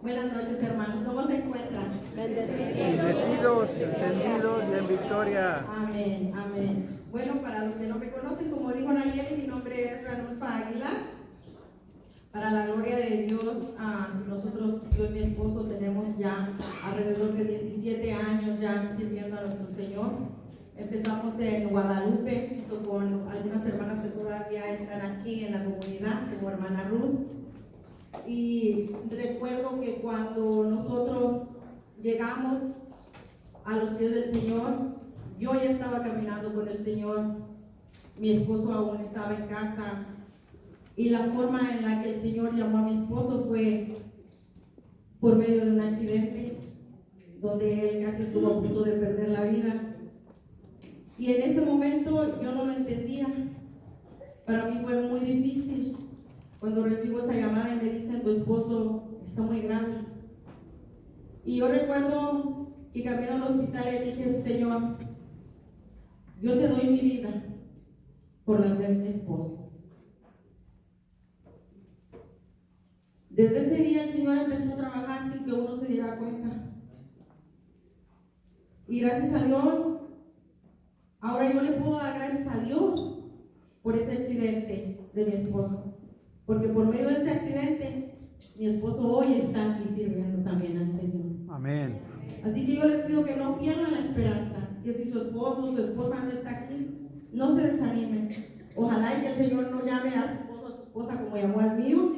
Buenas noches, hermanos. ¿Cómo se encuentran? Bendecidos, encendidos y en victoria. Amén, amén. Bueno, para los que no me conocen, como dijo Nayeli, mi nombre es Ranulfa Aguilar. Para la gloria de Dios, nosotros, yo y mi esposo, tenemos ya alrededor de 17 años ya sirviendo a nuestro Señor. Empezamos en Guadalupe, junto con algunas hermanas que todavía están aquí en la comunidad, como hermana Ruth. Y recuerdo que cuando nosotros llegamos a los pies del Señor, yo ya estaba caminando con el Señor, mi esposo aún estaba en casa, y la forma en la que el Señor llamó a mi esposo fue por medio de un accidente, donde él casi estuvo a punto de perder la vida. Y en ese momento yo no lo entendía, para mí fue muy difícil. Cuando recibo esa llamada y me dicen, tu esposo está muy grave. Y yo recuerdo que camino al hospital y dije, Señor, yo te doy mi vida por la vida de mi esposo. Desde ese día el Señor empezó a trabajar sin que uno se diera cuenta. Y gracias a Dios, ahora yo le puedo dar gracias a Dios por ese accidente de mi esposo. Porque por medio de ese accidente, mi esposo hoy está aquí sirviendo también al Señor. Amén. Así que yo les pido que no pierdan la esperanza, que si su esposo o su esposa no está aquí, no se desanimen. Ojalá y que el Señor no llame a su esposo o a su esposa como llamó al mío.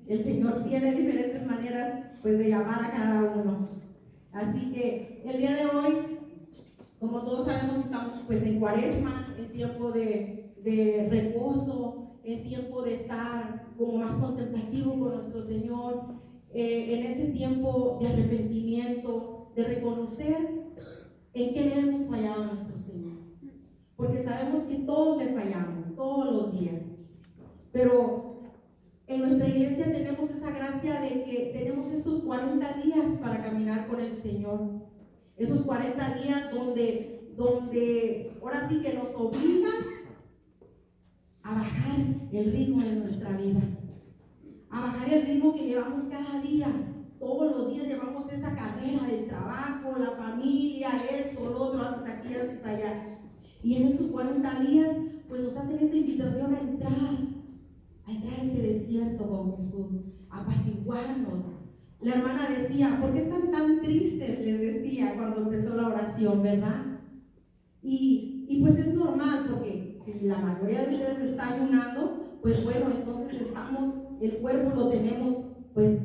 El Señor tiene diferentes maneras pues de llamar a cada uno. Así que el día de hoy, como todos sabemos, estamos pues en Cuaresma, en tiempo de reposo, en tiempo de estar como más contemplativo con nuestro Señor, en ese tiempo de arrepentimiento, de reconocer en qué le hemos fallado a nuestro Señor. Porque sabemos que todos le fallamos, todos los días. Pero en nuestra iglesia tenemos esa gracia de que tenemos estos 40 días para caminar con el Señor. Esos 40 días donde ahora sí que nos obligan a bajar el ritmo de nuestra vida, a bajar el ritmo que llevamos cada día. Todos los días llevamos esa carrera del trabajo, la familia, esto, lo otro, haces aquí, haces allá. Y en estos 40 días, pues nos hacen esta invitación a entrar a ese desierto con Jesús, a apaciguarnos. La hermana decía, ¿por qué están tan tristes? Les decía cuando empezó la oración, ¿verdad? Y pues es normal, porque si la mayoría de ustedes está ayunando, pues bueno, entonces el cuerpo lo tenemos, pues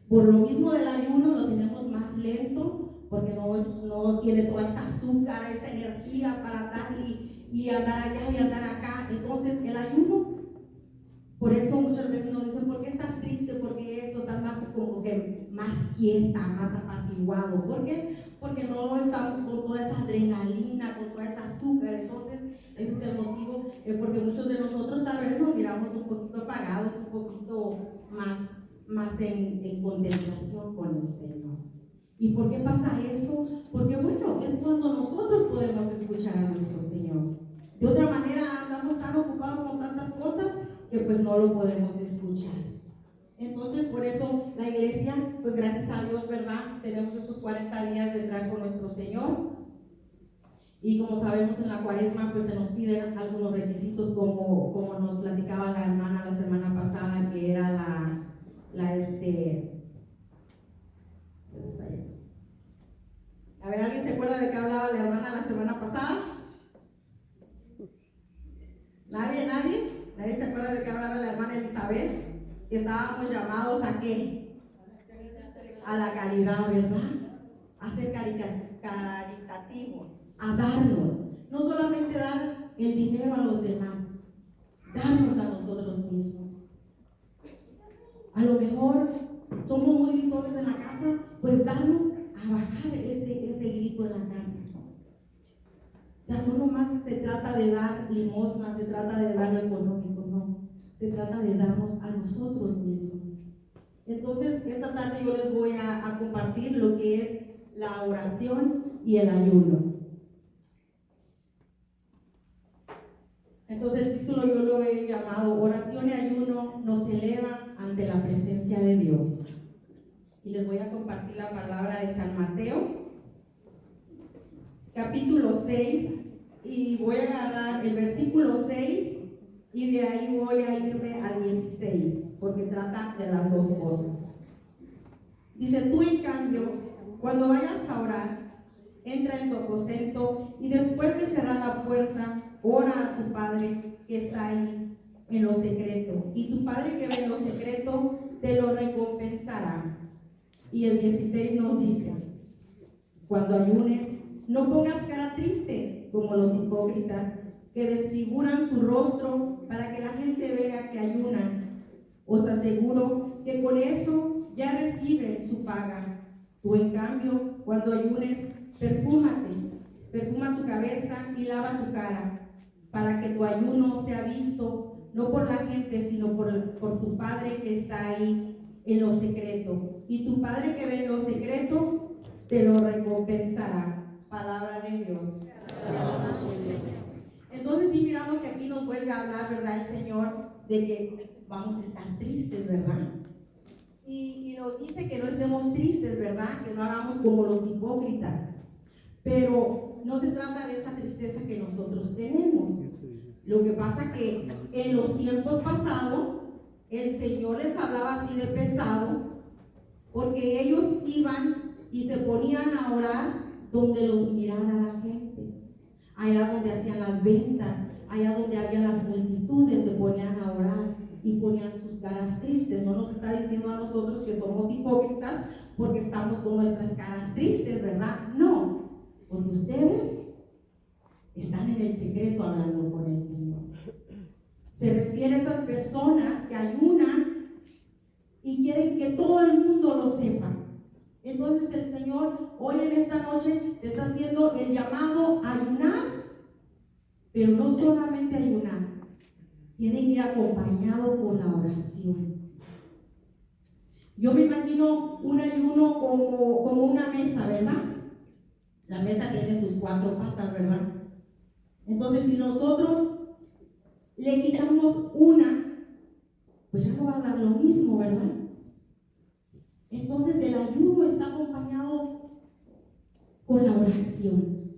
por lo mismo del ayuno, lo tenemos más lento, porque no tiene toda esa azúcar, esa energía para andar y andar allá y andar acá. Entonces el ayuno, por eso muchas veces nos dicen, ¿por qué estás triste? Porque esto estás más como que más quieta, más apaciguado. ¿Por qué? Porque no estamos con toda esa adrenalina, con toda esa azúcar. Entonces ese es el motivo, porque muchos de nosotros tal vez nos miramos un poquito apagados, un poquito más en contemplación con el Señor. ¿Y por qué pasa eso? Porque bueno, es cuando nosotros podemos escuchar a nuestro Señor. De otra manera andamos tan ocupados con tantas cosas que pues no lo podemos escuchar. Entonces por eso la iglesia, pues gracias a Dios, ¿verdad? Tenemos estos 40 días de entrar con nuestro Señor. Y como sabemos, en la Cuaresma pues se nos piden algunos requisitos, como nos platicaba la hermana la semana pasada, que era a ver, ¿alguien se acuerda de qué hablaba la hermana la semana pasada? ¿Nadie se acuerda de qué hablaba la hermana Elizabeth? Que estábamos llamados ¿a qué? A la caridad, ¿verdad? A ser caritativos, a darnos. No solamente dar el dinero a los demás, darnos a nosotros mismos. A lo mejor somos muy gritones en la casa, pues darnos a bajar ese grito en la casa. O sea, no nomás se trata de dar limosna, se trata de dar lo económico, no. Se trata de darnos a nosotros mismos. Entonces, esta tarde yo les voy a compartir lo que es la oración y el ayuno. Entonces, el título yo lo he llamado Oración y ayuno nos eleva ante la presencia de Dios. y les voy a compartir la palabra de San Mateo, capítulo 6, y voy a agarrar el versículo 6 y de ahí voy a irme al 16, porque trata de las dos cosas. Dice: tú en cambio, cuando vayas a orar, entra en tu aposento y después de cerrar la puerta, ora a tu Padre que está ahí en lo secreto, y tu Padre que ve en lo secreto te lo recompensará. Y el 16 nos dice: cuando ayunes, no pongas cara triste como los hipócritas, que desfiguran su rostro para que la gente vea que ayunan. Os aseguro que con eso ya reciben su paga. Tú en cambio, cuando ayunes, perfuma tu cabeza y lava tu cara, para que tu ayuno sea visto no por la gente, sino por tu Padre que está ahí en lo secreto. Y tu Padre que ve en lo secreto te lo recompensará. Palabra de Dios. Entonces sí miramos que aquí nos vuelve a hablar, ¿verdad?, el Señor, de que vamos a estar tristes, ¿verdad? Y nos dice que no estemos tristes, ¿verdad? Que no hagamos como los hipócritas. Pero no se trata de esa tristeza que nosotros tenemos. Lo que pasa que en los tiempos pasados el Señor les hablaba así de pesado, porque ellos iban y se ponían a orar donde los mirara la gente, allá donde hacían las ventas, allá donde había las multitudes, se ponían a orar y ponían sus caras tristes. No nos está diciendo a nosotros que somos hipócritas porque estamos con nuestras caras tristes, ¿verdad? No, porque ustedes están en el secreto hablando con el Señor. Se refiere a esas personas que ayunan y quieren que todo el mundo lo sepa. Entonces el Señor hoy en esta noche te está haciendo el llamado a ayunar, pero no solamente ayunar, tiene que ir acompañado con la oración. Yo me imagino un ayuno como una mesa, ¿verdad? La mesa tiene sus 4 patas, ¿verdad? Entonces si nosotros le quitamos una, pues ya no va a dar lo mismo, ¿verdad? Entonces el ayuno está acompañado con la oración.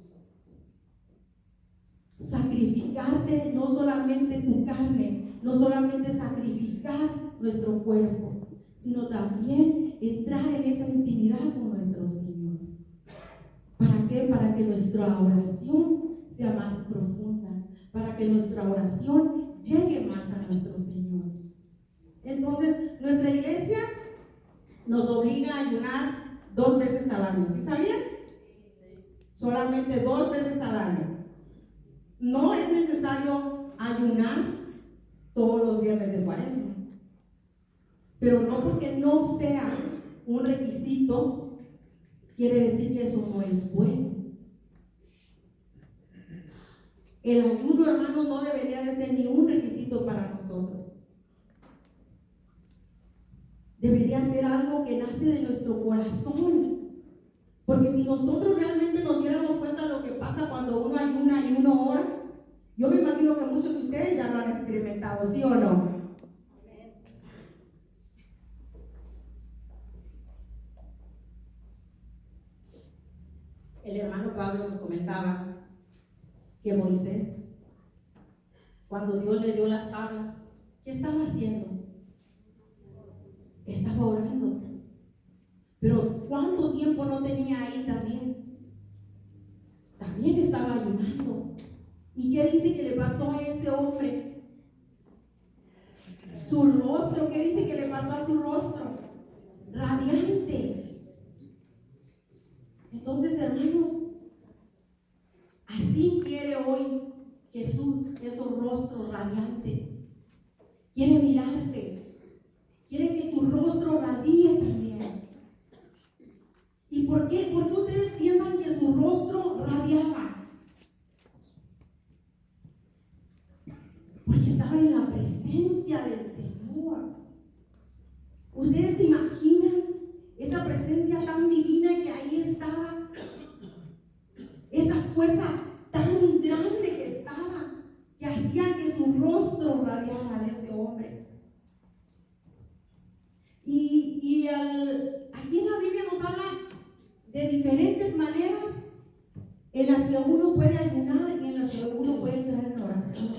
Sacrificarte, no solamente tu carne, no solamente sacrificar nuestro cuerpo, sino también entrar en esa intimidad con nuestro Señor. ¿Para qué? Para que nuestra oración sea más profunda, para que nuestra oración llegue más a nuestro Señor. Entonces, nuestra iglesia nos obliga a ayunar 2 veces al año. ¿Sí sabían? Solamente 2 veces al año. No es necesario ayunar todos los viernes de Cuaresma. Pero no porque no sea un requisito, quiere decir que eso no es bueno. El ayuno, hermanos, no debería de ser ni un requisito para nosotros. Debería ser algo que nace de nuestro corazón. Porque si nosotros realmente nos diéramos cuenta de lo que pasa cuando uno ayuna y uno ora, yo me imagino que muchos de ustedes ya lo han experimentado, ¿sí o no? El hermano Pablo nos comentaba que Moisés, cuando Dios le dio las tablas, ¿qué estaba haciendo? Estaba orando. Pero ¿cuánto tiempo no tenía ahí también? También estaba ayunando. ¿Y qué dice que le pasó a ese hombre? Su rostro, ¿qué dice que le pasó a su rostro? Radiante. Entonces, hermanos, así quiere hoy Jesús esos rostros radiantes. Quiere mirarte. Quiere que tu rostro radie también. ¿Y por qué? ¿Por qué ustedes piensan que su rostro radiaba? Porque estaba en la presencia del Señor. ¿Ustedes se imaginan esa presencia tan divina que ahí estaba? Esa fuerza tan grande que estaba, que hacía que su rostro radiara de ese hombre. Y al Aquí en la Biblia nos habla de diferentes maneras en las que uno puede ayunar y en las que uno puede entrar en oración.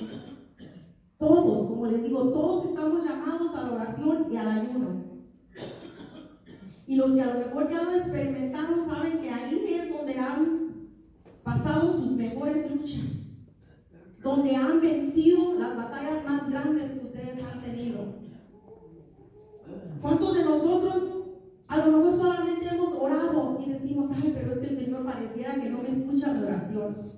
Todos, como les digo, todos estamos llamados a la oración y al ayuno. Y los que a lo mejor ya lo experimentaron saben que ahí es donde han pasado sus mejores luchas, donde han vencido las batallas más grandes que ustedes han tenido. ¿Cuántos de nosotros a lo mejor solamente hemos orado y decimos, ay, pero es que el Señor pareciera que no me escucha mi oración?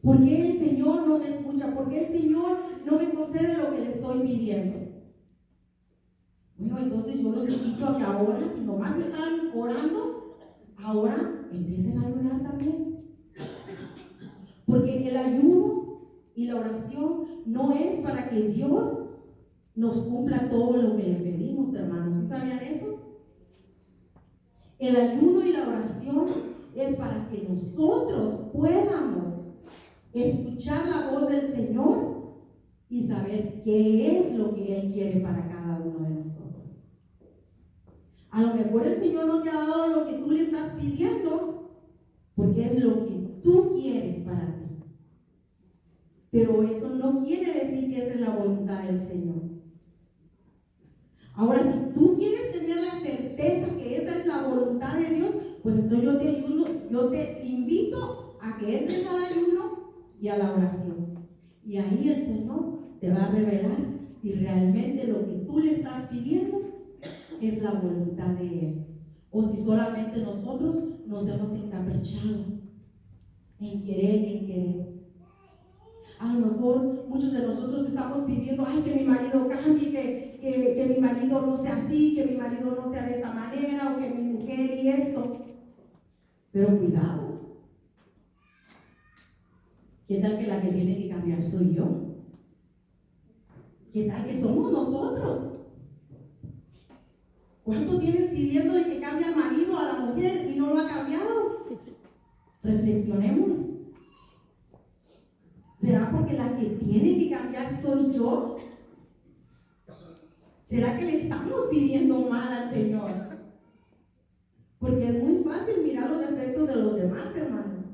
¿Por qué el Señor no me escucha? ¿Por qué el Señor no me concede lo que le estoy pidiendo? Bueno, entonces yo los invito a que ahora, si nomás están orando, ahora empiecen a ayunar también. Porque el ayuno y la oración no es para que Dios nos cumpla todo lo que le pedimos, hermanos. ¿Sí sabían eso? El ayuno y la oración es para que nosotros podamos escuchar la voz del Señor y saber qué es lo que Él quiere para cada uno de nosotros. A lo mejor el Señor no te ha dado lo que tú le estás pidiendo porque es lo que tú quieres para ti. Pero eso no quiere decir que esa es la voluntad del Señor. Ahora, si tú quieres tener la certeza que esa es la voluntad de Dios, pues entonces yo te invito a que entres al ayuno y a la oración. Y ahí el Señor te va a revelar si realmente lo que tú le estás pidiendo es la voluntad de Él. O si solamente nosotros nos hemos encaprichado en querer. A lo mejor muchos de nosotros estamos pidiendo, ay, que mi marido cambie, que mi marido no sea así, que mi marido no sea de esta manera, o que mi mujer y esto. Pero cuidado. ¿Qué tal que la que tiene que cambiar soy yo? ¿Qué tal que somos nosotros? ¿Cuánto tienes pidiéndole que cambie al marido, a la mujer y no lo ha cambiado? Reflexionemos. ¿Será porque la que tiene que cambiar soy yo? ¿Será que le estamos pidiendo mal al Señor? Porque es muy fácil mirar los defectos de los demás, hermanos.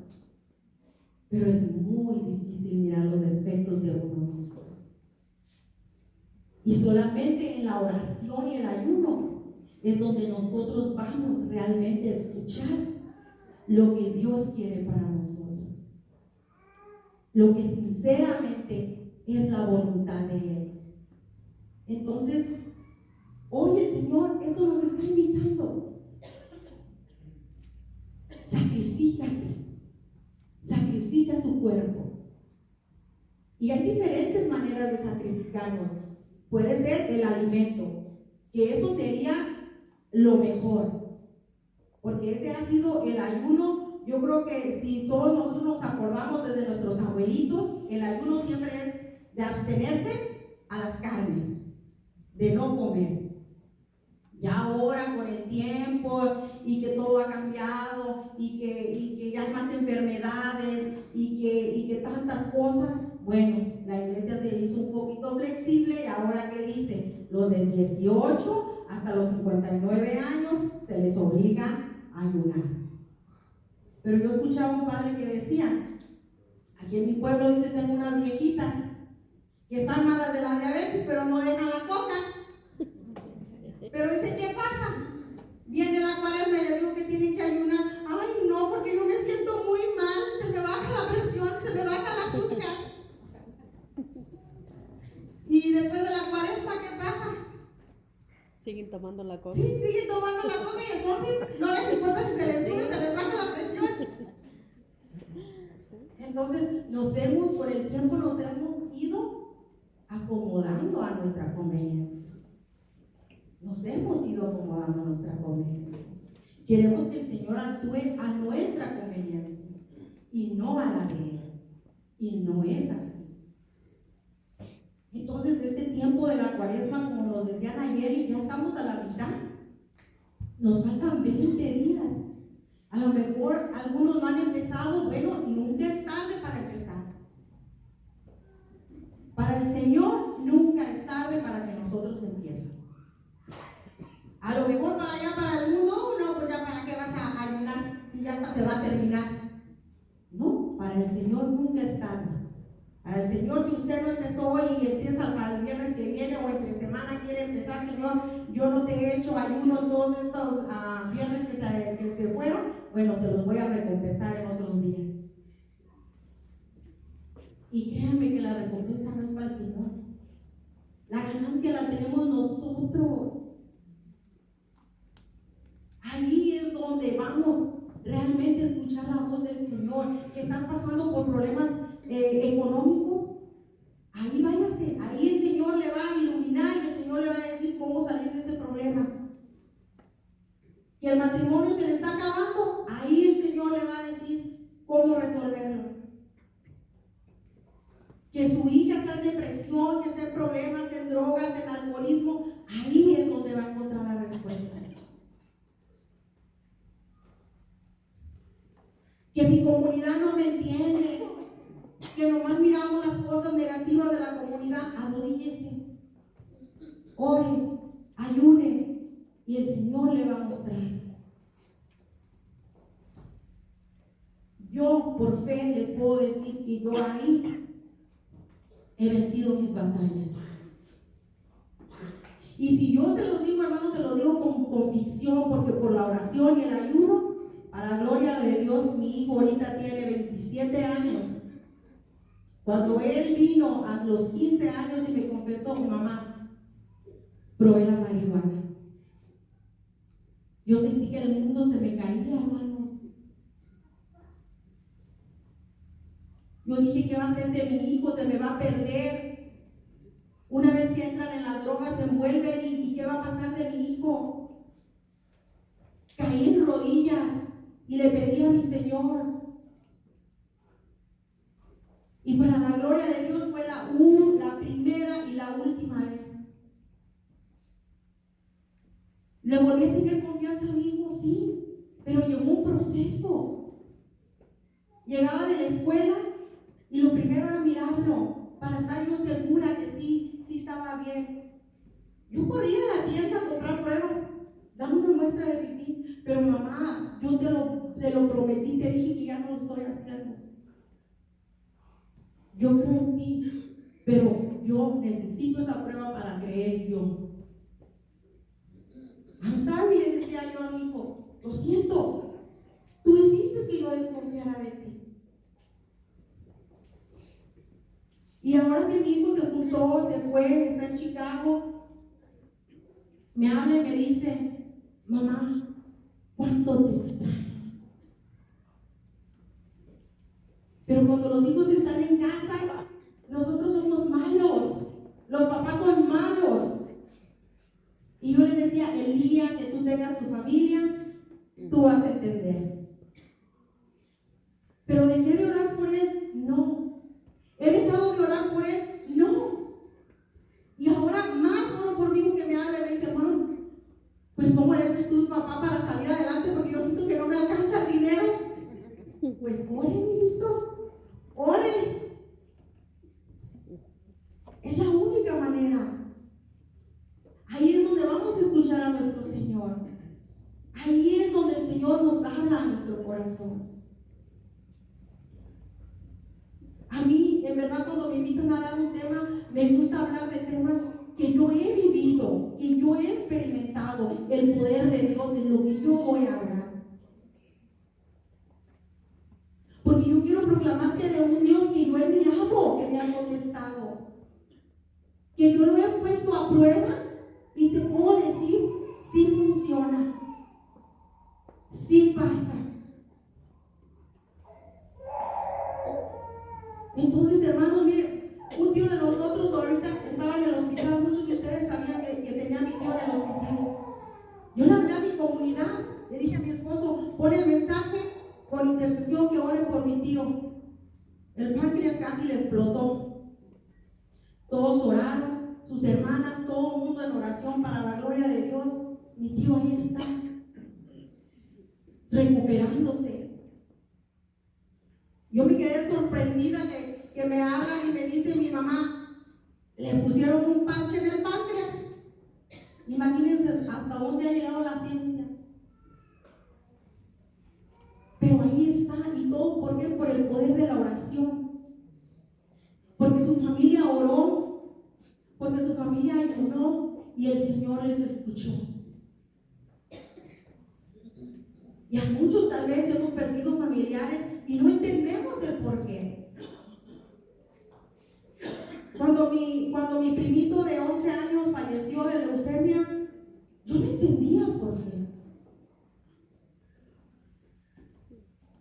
Pero es muy difícil mirar los defectos de uno mismo. Y solamente en la oración y el ayuno es donde nosotros vamos realmente a escuchar lo que Dios quiere para nosotros. Lo que sinceramente es la voluntad de Él. Entonces, hoy el Señor eso nos está invitando. Sacrifícate. Sacrifica tu cuerpo. Y hay diferentes maneras de sacrificarnos. Puede ser el alimento, que eso sería lo mejor. Porque ese ha sido el ayuno. Yo creo que si todos nosotros nos acordamos desde nuestros abuelitos, el ayuno siempre es de abstenerse a las carnes, de no comer. Ya ahora con el tiempo y que todo ha cambiado y que ya hay más enfermedades y que tantas cosas, bueno, la iglesia se hizo un poquito flexible y ahora que dice, los de 18 hasta los 59 años se les obliga a ayunar. Pero yo escuchaba a un padre que decía, aquí en mi pueblo dice, tengo unas viejitas que están malas de la diabetes, pero no dejan la coca. Pero dice, ¿qué pasa? Viene la cuaresma y le digo que tienen que ayunar. Ay, no, porque yo me siento muy mal, se me baja la presión, se me baja el azúcar. Y después de la cuaresma, ¿qué pasa? Siguen tomando la coca. Sí, siguen tomando la coca y entonces no les importa si se les sube, se les baja la presión. Entonces por el tiempo nos hemos ido acomodando a nuestra conveniencia. Nos hemos ido acomodando a nuestra conveniencia. Queremos que el Señor actúe a nuestra conveniencia y no a la de Él. Y no es así. Entonces, este tiempo de la cuaresma, como nos decían ayer, y ya estamos a la mitad, nos faltan 20 días. A lo mejor algunos no han empezado, bueno, nunca es tarde para empezar. Para el Señor, nunca es tarde para que nosotros empiecemos. A lo mejor para allá, para el mundo, no, pues si ya hasta se va a terminar. No, para el Señor nunca es tarde. Para el Señor, que usted no empezó hoy y empieza para el viernes que viene o entre semana quiere empezar, Señor, yo no te he hecho ayuno todos estos viernes que se fueron, bueno, te los voy a recompensar en otros días. Y créanme que la recompensa no es para el Señor. La ganancia la tenemos nosotros. Ahí es donde vamos realmente a escuchar la voz del Señor. Que están pasando por problemas económicos, ahí váyase, ahí el Señor le va a iluminar y el Señor le va a decir cómo salir de ese problema. Que el matrimonio se le está acabando, ahí el Señor le va a decir cómo resolverlo. Que su hija está en depresión, que está en problemas, en drogas, en alcoholismo, ahí es donde va a encontrar la respuesta. Que mi comunidad no me entiende, que nomás miramos las cosas negativas de la comunidad, arrodíllese, ore, ayune, y el Señor le va a mostrar. Yo por fe les puedo decir que yo ahí he vencido mis batallas. Y si yo se los digo, hermanos, se los digo con convicción, porque por la oración y el ayuno, para gloria de Dios, mi hijo ahorita tiene 27 años. Cuando él vino a los 15 años y me confesó, mamá, probé la marihuana. Yo sentí que el mundo se me caía, hermanos. Yo dije, ¿qué va a hacer de mi hijo? Se me va a perder. Una vez que entran en las drogas se envuelven y ¿qué va a pasar de mi hijo? Caí en rodillas y le pedí a mi Señor. Y para la gloria de Dios fue la primera y la última vez. ¿Le volví a tener confianza a mi hijo? Sí, pero llevó un proceso. Llegaba de la escuela y lo primero era mirarlo para estar yo segura que sí estaba bien. Yo corría a la tienda a comprar pruebas. Dame una muestra de pipí. Pero mamá, yo te lo prometí, te dije que ya no lo estoy haciendo. Yo creo en ti, pero yo necesito esa prueba para creer yo. I'm sorry, le decía yo a mi hijo, lo siento, tú hiciste que yo desconfiara de ti. Y ahora que mi hijo se juntó, se fue, está en Chicago, me habla y me dice, mamá, ¿cuánto te extraño? Pero cuando los hijos están en casa, nosotros somos malos, los papás son malos. Y yo le decía, el día que tú tengas tu familia, tú vas a entender. ¿Pero dejé de orar por él? No. ¿He dejado de orar por él? No. Y ahora más oro por mi hijo que me habla y me dice, mamá, pues ¿cómo le haces tú, papá, para salir adelante? Porque yo siento que no me alcanza el dinero. Pues ore, niñito, ore. Es la única manera. Ahí es donde vamos a escuchar a nuestro Señor. Ahí es donde el Señor nos habla a nuestro corazón. A mí, en verdad, cuando me invitan a dar un tema, me gusta hablar de temas que yo he vivido, que yo he experimentado, el poder de Dios en lo que yo voy a hablar. Porque yo quiero proclamarte de un Dios que yo he mirado, que me ha contestado, que yo lo he puesto a prueba y te puedo decir, sí funciona, sí pasa. Entonces, hermanos, miren, un tío de nosotros ahorita estaba en el hospital. Muchos de ustedes sabían que tenía a mi tío en el hospital. Yo le hablé a mi comunidad, le dije a mi esposo, pon el mensaje con intercesión que oren por mi tío. El páncreas casi le explotó. Todos oraron, sus hermanas, todo el mundo en oración para la gloria de Dios. Mi tío ahí está, recuperándose. Yo me quedé sorprendida que me hablan y me dice mi mamá, le pusieron un parche en el páncreas. Imagínense hasta dónde ha llegado la ciencia. todo, ¿por qué? Por el poder de la oración. Porque su familia oró, porque su familia ayunó y el Señor les escuchó. Y a muchos tal vez hemos perdido familiares y no entendemos el por qué. Cuando mi primito de 11 años falleció de leucemia, yo no entendía por qué.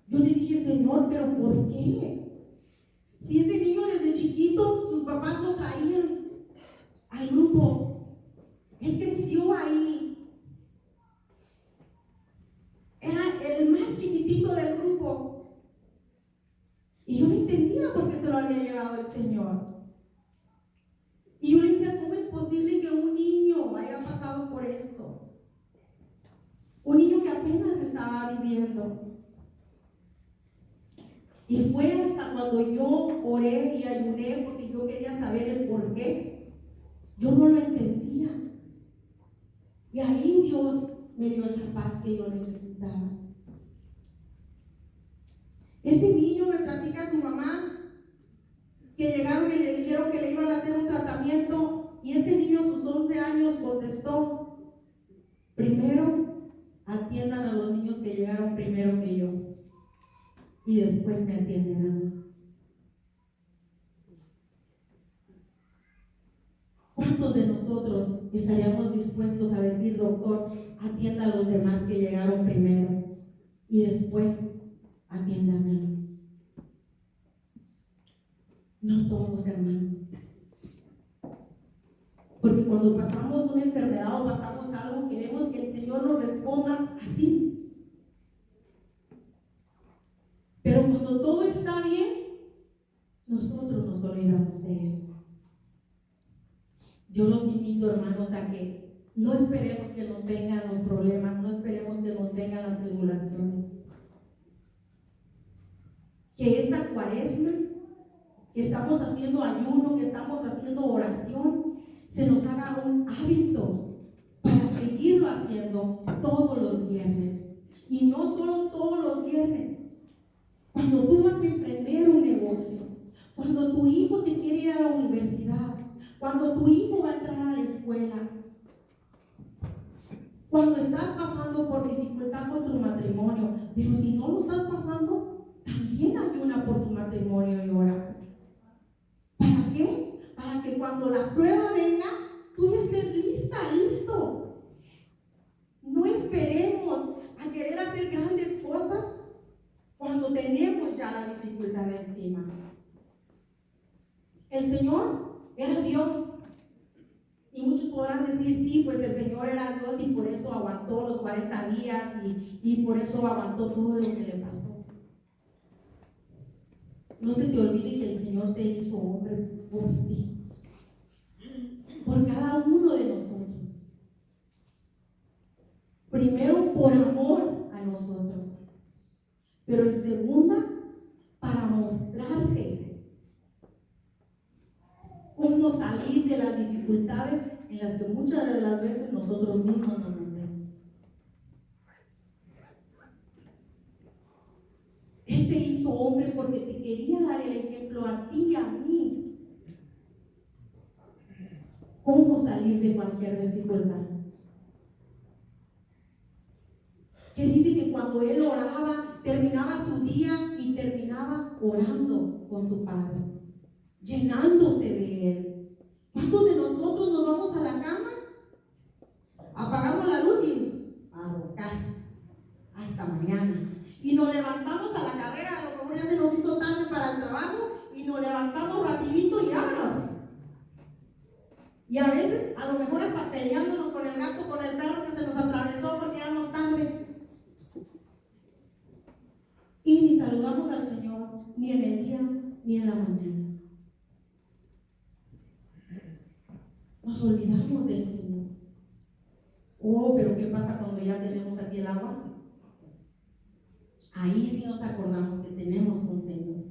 Yo le dije, Señor, ¿pero por qué? Si ese niño desde chiquito, sus papás lo traían al grupo. Él creció ahí. Era el más chiquitito del grupo. Y yo no entendía por qué se lo había llevado el Señor. Y yo le decía, ¿cómo es posible que un niño haya pasado por esto? Un niño que apenas estaba viviendo. Y fue hasta cuando yo oré y ayuné porque yo quería saber el por qué. Yo no lo entendía. Y ahí Dios me dio esa paz que yo necesitaba. Ese niño me platica su mamá que llegaron y le dijeron que le iban a hacer un tratamiento y ese niño a sus 11 años contestó, primero atiendan a los niños que llegaron primero que yo y después me atienden a mí. ¿Cuántos de nosotros estaríamos dispuestos a decir, doctor, atienda a los demás que llegaron primero y después atiéndame a mí? No todos, hermanos. Porque cuando pasamos una enfermedad o pasamos algo, queremos que el Señor nos responda así. Pero cuando todo está bien, nosotros nos olvidamos de Él. Yo los invito, hermanos, a que no esperemos que nos vengan los problemas, no esperemos que nos vengan las tribulaciones. Que esta cuaresma, que estamos haciendo ayuno, que estamos haciendo oración, se nos haga un hábito para seguirlo haciendo todos los viernes. Y no solo todos los viernes. Cuando tú vas a emprender un negocio, cuando tu hijo se quiere ir a la universidad, cuando tu hijo va a entrar a la escuela, cuando estás pasando por dificultad con tu matrimonio, pero si no lo estás pasando, también ayuna por tu matrimonio y ora. ¿Para qué? Para que cuando la prueba venga, tú ya estés lista, listo. No esperemos a querer hacer grandes cosas cuando tenemos ya la dificultad encima. El Señor era Dios. Y muchos podrán decir, sí, pues el Señor era Dios y por eso aguantó los 40 días y por eso aguantó todo lo que le pasó. No se te olvide que el Señor se hizo hombre por ti, por cada uno de nosotros. Primero, por amor a nosotros, pero en segunda, para mostrarte cómo salir de las dificultades en las que muchas de las veces nosotros mismos nos metemos. Él se hizo hombre porque te quería dar el ejemplo a ti y a mí. Cómo salir de cualquier dificultad. Que dice que cuando él oraba, terminaba su día y terminaba orando con su Padre, llenándose de Él. ¿Cuántos de nosotros nos vamos a la cama, apagamos la luz y a roncar hasta mañana? Y nos levantamos a la carrera, a lo mejor ya se nos hizo tarde para el trabajo, y nos levantamos rapidito y vámonos. Y a veces, a lo mejor hasta peleándonos con el gato, con el perro que se nos atravesó porque íbamos tarde. Y ni saludamos al Señor, ni en el día, ni en la mañana. Nos olvidamos del Señor. Oh, pero ¿qué pasa cuando ya tenemos aquí el agua? Ahí sí nos acordamos que tenemos un Señor.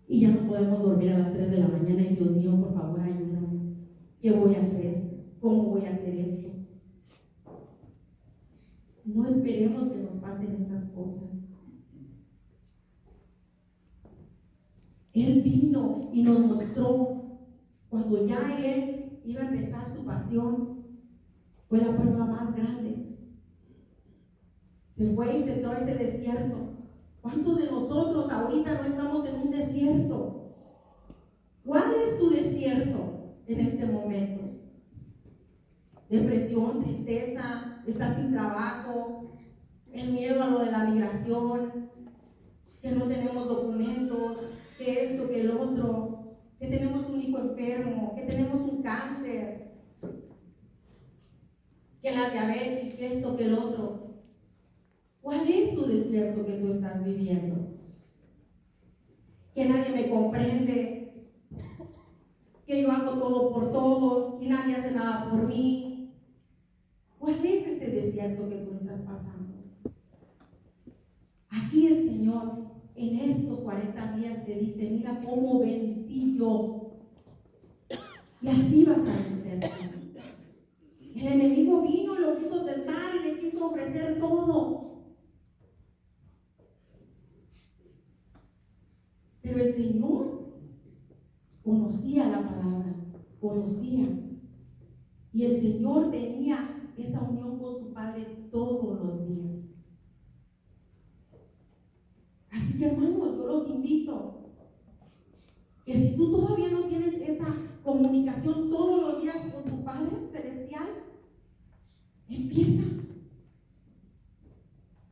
Y ya no podemos dormir a las 3 de la mañana y Dios mío, por favor, ayúdame. ¿Qué voy a hacer? ¿Cómo voy a hacer esto? No esperemos que nos satisfacen esas cosas. Él vino y nos mostró cuando ya Él iba a empezar su pasión. Fue la prueba más grande. Se fue y se entró a ese desierto. ¿Cuántos de nosotros ahorita no estamos en un desierto? ¿Cuál es tu desierto en este momento? Depresión, tristeza, estás sin trabajo, el miedo a lo de la migración, que no tenemos documentos, que esto, que el otro, que tenemos un hijo enfermo, que tenemos un cáncer, que la diabetes, que esto, que el otro. ¿Cuál es tu desierto que tú estás viviendo? Que nadie me comprende, que yo hago todo por todos y nadie hace nada por mí. ¿Cuál es ese desierto que tú estás pasando? Aquí el Señor en estos 40 días te dice, mira cómo vencí yo. Y así vas a vencer. El enemigo vino, lo quiso tentar y le quiso ofrecer todo. Pero el Señor conocía la palabra, conocía. Y el Señor tenía esa unión con su Padre todos los días. Así que hermanos, yo los invito que si tú todavía no tienes esa comunicación todos los días con tu Padre Celestial, empieza.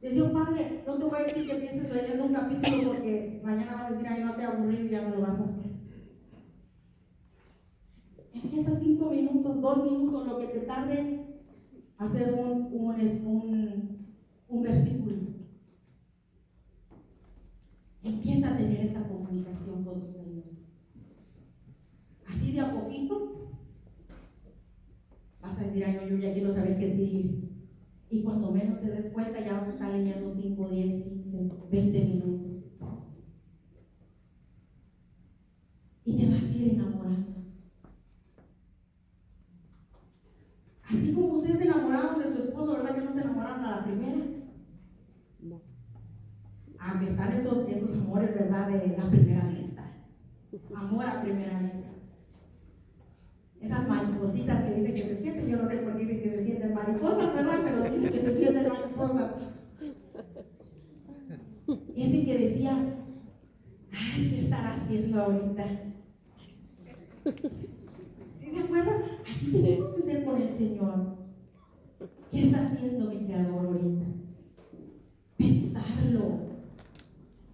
Decía un padre, no te voy a decir que empieces leyendo un capítulo porque mañana vas a decir, ay, no te aburrí y ya no lo vas a hacer. Empieza 5 minutos, 2 minutos, lo que te tarde hacer un versículo. Empieza a tener esa comunicación con tu Señor. Así de a poquito vas a decir, ay, no, yo ya quiero saber qué sigue. Y cuando menos te des cuenta, ya vas a estar leyendo 5, 10, 15, 20 minutos. Y te vas a ir enamorando. Así como ustedes se enamoraron de su esposo, ¿verdad que no se enamoraron a la primera? No. Aunque están esos amores, ¿verdad? De la primera vista. Amor a primera vista. Esas maripositas que dicen que se sienten, yo no sé por qué dicen que se sienten mariposas, ¿verdad? Pero dicen que se sienten mariposas. Ese que decía, ay, ¿qué estará haciendo ahorita? ¿Sí se acuerdan? Así tenemos que ser con el Señor. ¿Qué está haciendo mi Creador ahorita? Pensarlo,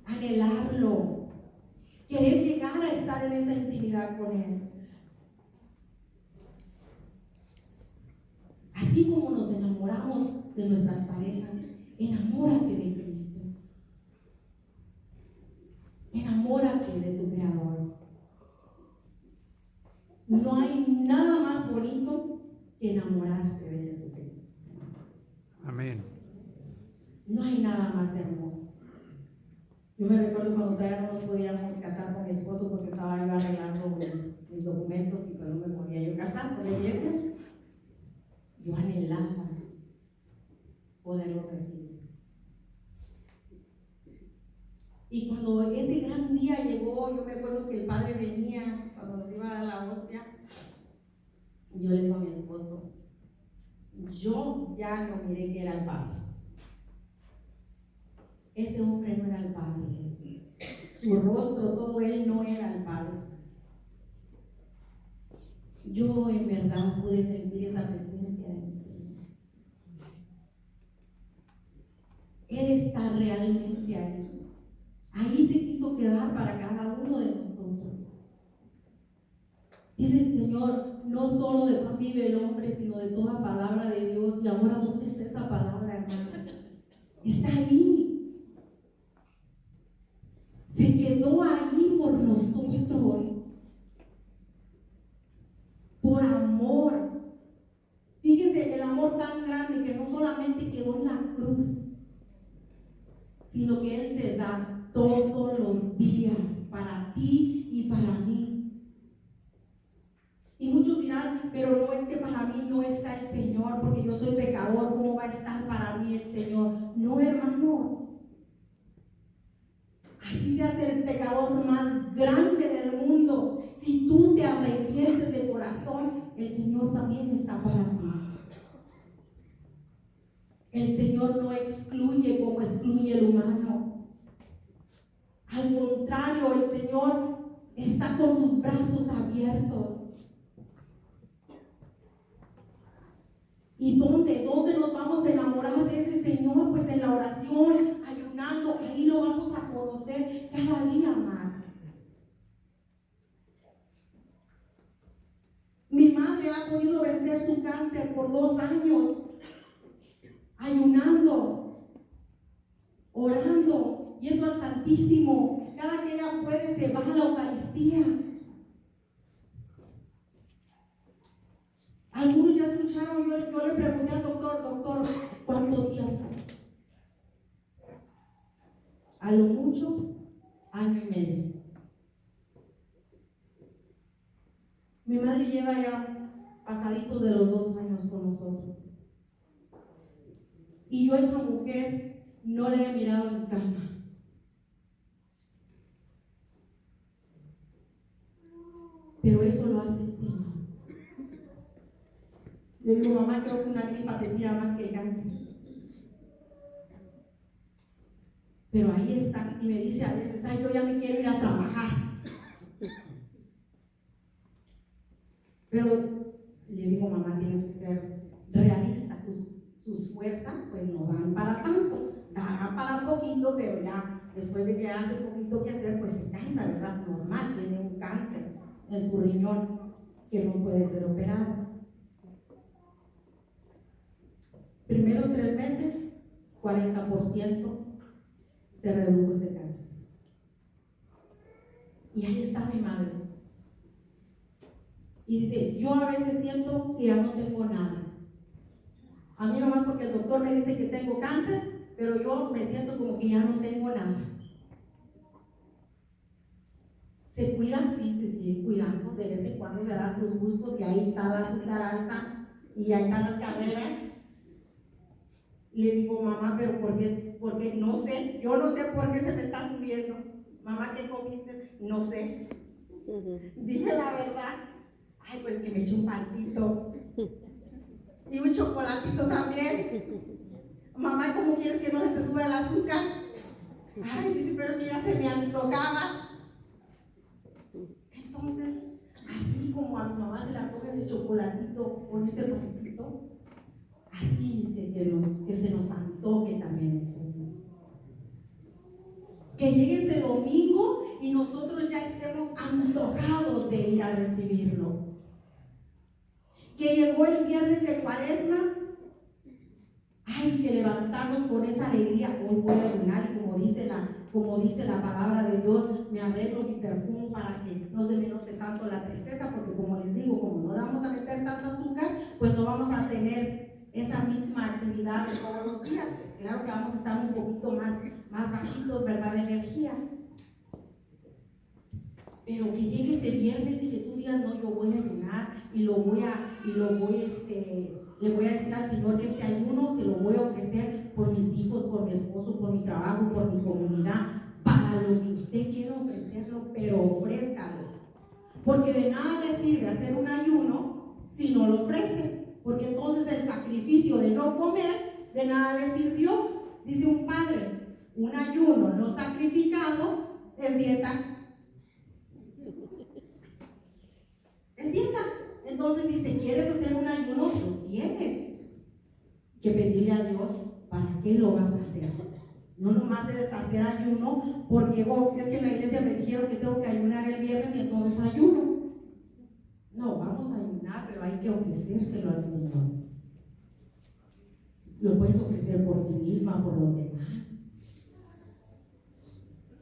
anhelarlo, querer llegar a estar en esa intimidad con Él. Así como nos enamoramos de nuestras parejas, enamórate de Cristo. Enamórate de tu Creador. No hay nada más bonito que enamorarse de Jesucristo. Amén. No hay nada más hermoso. Yo me recuerdo cuando todavía no nos podíamos casar con mi esposo porque estaba yo arreglando mis documentos y pues no me podía yo casar por la iglesia. Yo anhelaba poderlo recibir. Y cuando ese gran día llegó, yo me acuerdo que el padre venía cuando nos iba a dar la hostia. Y yo le digo a mi esposo, yo ya no miré que era el padre. Ese hombre no era el padre. Su rostro, todo él no era el padre. Yo en verdad pude sentir esa presencia de mi Señor. Él está realmente ahí. Ahí se quiso quedar para cada uno de nosotros. Dice el Señor, no solo de pan vive el hombre, sino de toda palabra de Dios. Y ahora, ¿dónde está esa palabra, hermanos? Está ahí. Se quedó ahí por nosotros. Por amor. Fíjense el amor tan grande que no solamente quedó en la cruz, sino que Él se da todos los días para ti y para mí. Y muchos dirán, pero no es que para mí no está el Señor, porque yo soy pecador, ¿cómo va a estar para mí el Señor? No, hermano. arrepientes de corazón, el Señor también está para ti. El Señor no excluye como excluye el humano. Al contrario, el Señor está con sus brazos abiertos. ¿Y dónde nos vamos a enamorar de ese Señor? Pues en la oración, ayunando, ahí lo vamos a conocer cada día más. Mi madre ha podido vencer su cáncer por 2 años, ayunando, orando, yendo al Santísimo. Cada que ella puede se va a la Eucaristía. Algunos ya escucharon, yo le pregunté al doctor, ¿cuánto tiempo? A lo mucho, 1.5 años. Mi madre lleva ya pasaditos de los 2 años con nosotros. Y yo a esa mujer no la he mirado en cama. Pero eso lo hace el Señor. Le digo, mamá, creo que una gripa te tira más que el cáncer. Pero ahí está. Y me dice a veces, ay, yo ya me quiero ir a trabajar. Pero le digo, mamá, tienes que ser realista. Sus fuerzas pues no dan para tanto. Dará para poquito, pero ya después de que hace poquito que hacer, pues se cansa, ¿verdad? Normal, tiene un cáncer en su riñón que no puede ser operado. Primeros 3 meses, 40% se redujo ese cáncer. Y ahí está mi madre. Y dice, yo a veces siento que ya no tengo nada. A mí nomás porque el doctor me dice que tengo cáncer, pero yo me siento como que ya no tengo nada. Se cuidan, sí, se siguen cuidando, de vez en cuando se dan sus gustos y ahí está la azúcar alta y ahí están las carreras. Y le digo, mamá, pero ¿por qué? Porque no sé, yo no sé por qué se me está subiendo. Mamá, ¿qué comiste? No sé. Dime la verdad. Ay, pues que me eche un pancito y un chocolatito también. Mamá, ¿cómo quieres que no se te suba el azúcar? Ay, dice, pero es que ya se me antojaba. Entonces, así como a mi mamá se le antoja ese chocolatito con ese pancito, así dice que se nos antoje también el Señor. Que llegue este domingo y nosotros ya estemos antojados de ir a recibirlo. Que llegó el viernes de Cuaresma, hay que levantarnos con esa alegría. Hoy voy a ayunar y como dice la palabra de Dios, me arreglo mi perfume para que no se me note tanto la tristeza, porque como les digo, como no le vamos a meter tanto azúcar, pues no vamos a tener esa misma actividad de todos los días. Claro que vamos a estar un poquito más bajitos, ¿verdad?, de energía. Pero que llegue ese viernes y que tú digas, no, yo voy a ayunar y le voy a decir al Señor que este ayuno se lo voy a ofrecer por mis hijos, por mi esposo, por mi trabajo, por mi comunidad, para lo que usted quiera ofrecerlo, pero ofrézcalo. Porque de nada le sirve hacer un ayuno si no lo ofrece, porque entonces el sacrificio de no comer de nada le sirvió. Dice un padre, un ayuno no sacrificado es dieta. Es dieta. Entonces dice, ¿quieres hacer un ayuno? Lo tienes que pedirle a Dios para qué lo vas a hacer. No nomás es hacer ayuno porque es que en la iglesia me dijeron que tengo que ayunar el viernes y entonces ayuno. No, vamos a ayunar, pero hay que ofrecérselo al Señor. Lo puedes ofrecer por ti misma, por los demás.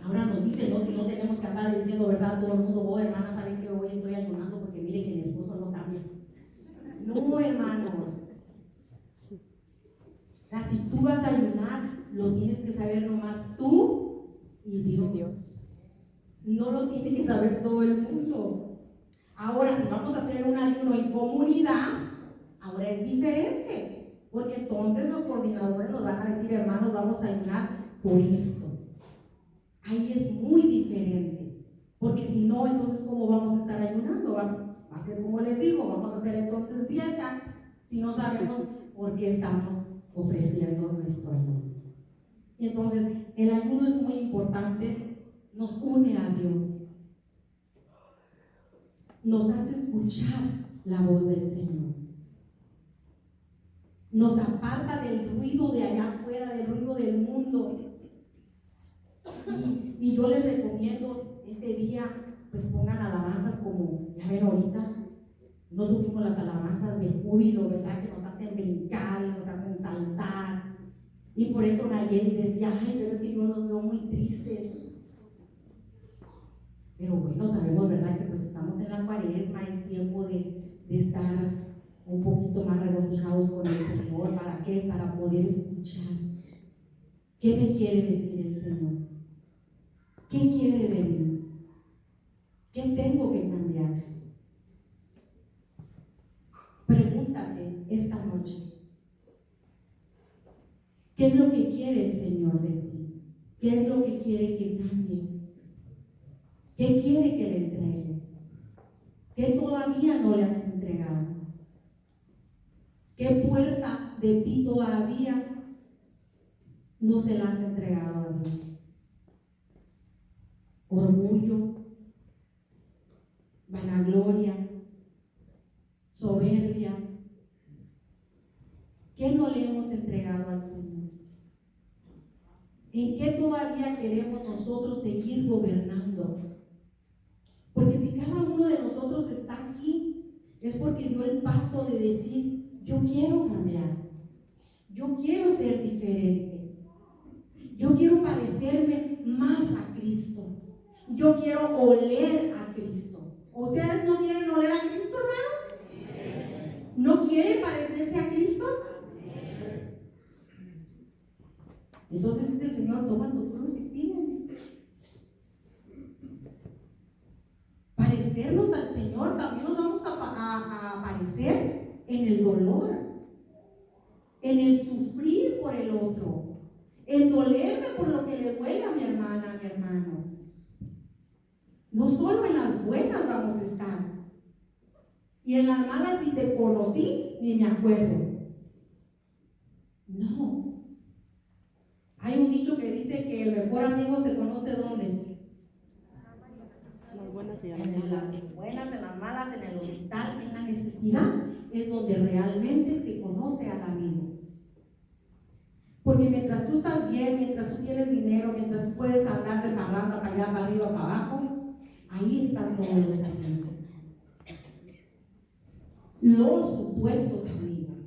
Ahora nos dice, no tenemos que andarle diciendo, ¿verdad?, a todo el mundo, oh, hermana, saben que hoy estoy ayunando porque mire que mi esposo no cambia. No, hermanos. Si tú vas a ayunar, lo tienes que saber nomás tú y Dios. No lo tiene que saber todo el mundo. Ahora, si vamos a hacer un ayuno en comunidad, ahora es diferente. Porque entonces los coordinadores nos van a decir, hermanos, vamos a ayunar por esto. Ahí es muy diferente, porque si no, entonces ¿cómo vamos a estar ayunando? hacer como les digo, vamos a hacer entonces dieta si no sabemos por qué estamos ofreciendo nuestro ayuno. Y entonces el ayuno es muy importante, nos une a Dios, nos hace escuchar la voz del Señor, nos aparta del ruido de allá afuera, del ruido del mundo. Y yo les recomiendo ese día, pues pongan alabanzas como, ya ven ahorita, no tuvimos las alabanzas de júbilo, ¿verdad? Que nos hacen brincar y nos hacen saltar. Y por eso Nayeli decía, ay, pero es que yo los veo muy tristes. Pero bueno, sabemos, ¿verdad? Que pues estamos en la cuaresma, es tiempo de estar un poquito más regocijados con el Señor. ¿Para qué? Para poder escuchar. ¿Qué me quiere decir el Señor? ¿Qué quiere de mí? ¿Qué tengo que cambiar? Pregúntate esta noche, ¿qué es lo que quiere el Señor de ti? ¿Qué es lo que quiere que cambies? ¿Qué quiere que le entregues? ¿Qué todavía no le has entregado? ¿Qué puerta de ti todavía no se la has entregado a Dios? Orgullo, vanagloria, soberbia. ¿Qué no le hemos entregado al Señor? ¿En qué todavía queremos nosotros seguir gobernando? Porque si cada uno de nosotros está aquí, es porque dio el paso de decir, yo quiero cambiar, yo quiero ser diferente, yo quiero parecerme más a Cristo, yo quiero oler a Cristo. ¿Ustedes no quieren oler a Cristo, hermanos? ¿No quieren parecerse a Cristo? Entonces dice el Señor, toma tu cruz y sígueme. Parecernos al Señor, también nos vamos a parecer en el dolor, en el sufrir por el otro, en dolerme por lo que le duele a mi hermana, a mi hermano. No solo en las buenas vamos a estar, y en las malas, si te conocí, ni me acuerdo. No. Hay un dicho que dice que el mejor amigo se conoce ¿dónde? Las buenas y las En malas. las buenas, en las malas, en el hospital, en la necesidad, es donde realmente se conoce al amigo. Porque mientras tú estás bien, mientras tú tienes dinero, mientras tú puedes andar de parranda para allá, para arriba, para abajo, ahí están todos los amigos. Los supuestos amigos.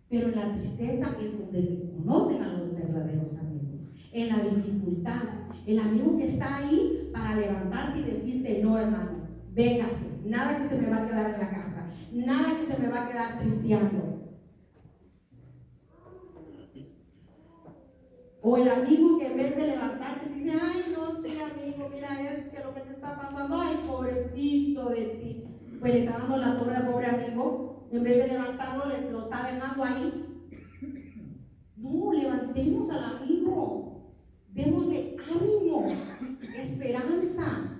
Pero en la tristeza es donde se conocen a los verdaderos amigos. En la dificultad, el amigo que está ahí para levantarte y decirte, no hermano, véngase, nada que se me va a quedar en la casa, nada que se me va a quedar tristeando. O el amigo que en vez de levantarte dice, ay no, sí amigo, mira, es que lo que te está pasando, ay pobrecito de ti. Pues le está dando la torre al pobre amigo, en vez de levantarlo, lo está dejando ahí. No, levantemos al amigo, démosle ánimo, esperanza.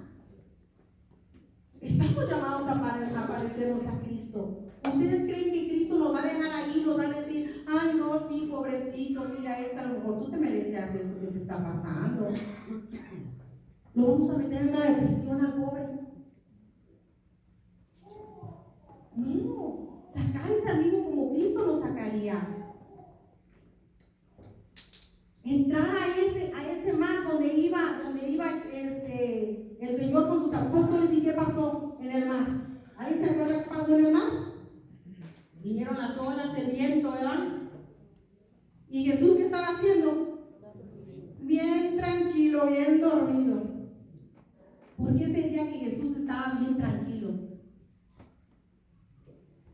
Estamos llamados a parecernos a Cristo. ¿Ustedes creen que Cristo nos va a dejar ahí, nos va a decir, ay no, sí, pobrecito, mira esto, a lo mejor tú te mereces eso que te está pasando? ¿Lo vamos a meter en una depresión al pobre? No, sacar ese amigo como Cristo nos sacaría. Entrar a ese mar donde iba el Señor con sus apóstoles. ¿Y qué pasó en el mar? ¿Alguien se acuerda qué pasó en el mar? Vinieron las olas, el viento, ¿verdad? ¿Y Jesús qué estaba haciendo? Bien tranquilo, bien dormido. ¿Por qué sería que Jesús estaba bien tranquilo?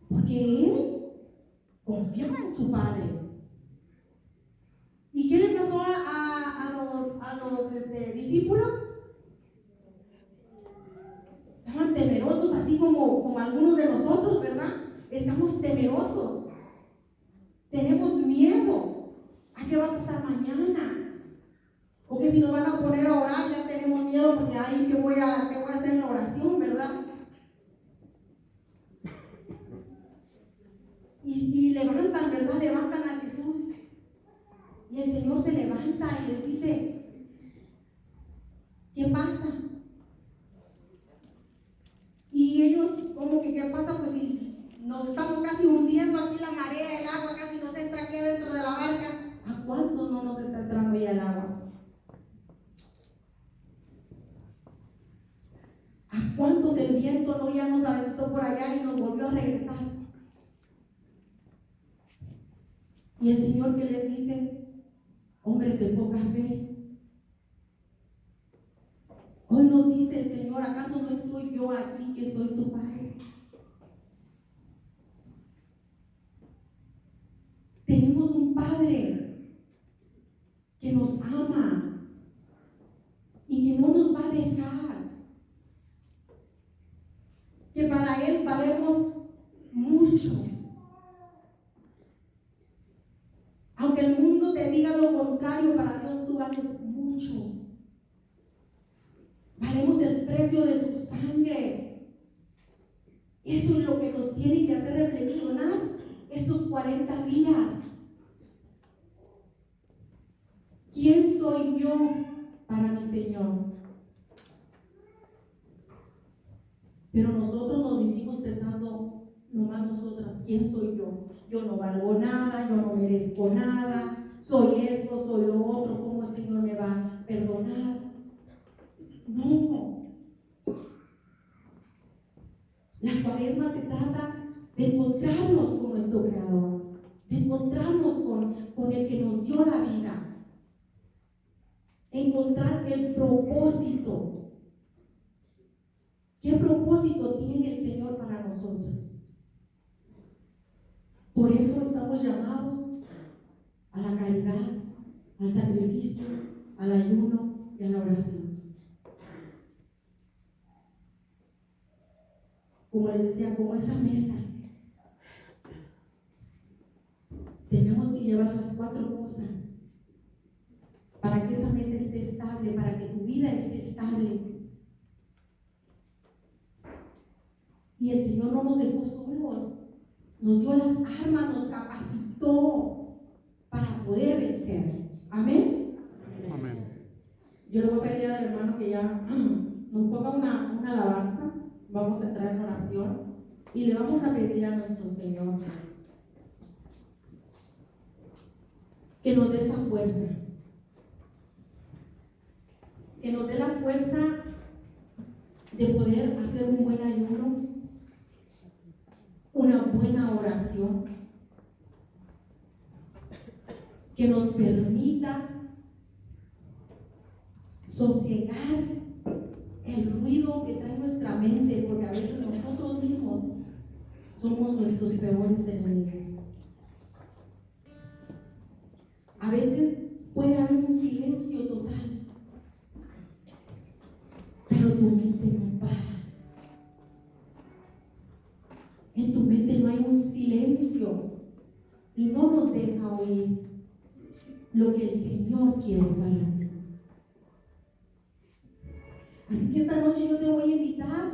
Porque Él confiaba en su Padre. ¿Y qué le pasó a los discípulos? Estaban temerosos, así como algunos de nosotros, ¿verdad? Estamos temerosos. Tenemos miedo a qué va a pasar mañana. O que si nos van a poner a orar, ya tenemos miedo porque ay, ¿qué voy a hacer estar en la oración, ¿verdad? Y levantan, ¿verdad? Levantan a Jesús. Y el Señor se levanta y les dice, ¿qué pasa? Y ellos, como que, ¿qué pasa? Pues si nos estamos casi hundiendo aquí, la marea, el agua casi nos entra aquí adentro de la barca. ¿A cuántos no nos está entrando ya el agua? ¿A cuántos del viento no ya nos aventó por allá y nos volvió a regresar? Y el Señor, que les dice, hombres de poca fe. Hoy nos dice el Señor, ¿acaso no estoy yo aquí que soy tu Padre? Tenemos un Padre que nos ama y que no nos va a dejar. Que para Él valemos mucho. Aunque el mundo te diga lo contrario, para Dios tú vales mucho. Valemos el precio de su sangre. Eso es lo que nos tiene que hacer reflexionar estos 40 días. ¿Quién soy yo para mi Señor? Pero nosotros nos vivimos pensando, nomás nosotras, ¿quién soy yo? Yo no valgo nada, yo no merezco nada, soy esto, soy lo otro, ¿cómo el Señor me va a perdonar? No. La Cuaresma se trata de encontrarnos con nuestro Creador, de encontrarnos con el que nos dio la vida, encontrar el propósito. ¿Qué propósito tiene el Señor para nosotros? Por eso estamos llamados a la caridad, al sacrificio, al ayuno y a la oración. Como les decía, como esa mesa, tenemos que llevar las 4 cosas para que esa mesa esté estable, para que tu vida esté estable. Y el Señor no nos dejó solos, nos dio las armas, nos capacitó para poder vencer. Amén. Amén. Yo le voy a pedir al hermano que ya nos ponga una alabanza. Vamos a entrar en oración y le vamos a pedir a nuestro Señor que nos dé esa fuerza, que nos dé la fuerza de poder hacer un buen ayuno, una buena oración, que nos permita sosegar el ruido que trae nuestra mente, porque a veces nosotros mismos somos nuestros peores enemigos. A veces puede haber un silencio total, pero tu mente no para. En tu mente no hay un silencio y no nos deja oír lo que el Señor quiere para ti. Así que esta noche yo te voy a invitar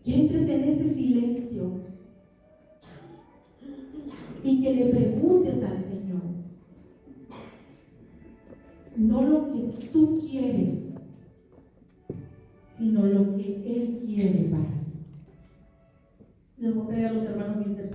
que entres en ese silencio y que le preguntes al Señor, no lo que tú quieres, sino lo que Él quiere para ti. Les voy a pedir a los hermanos que intercedan.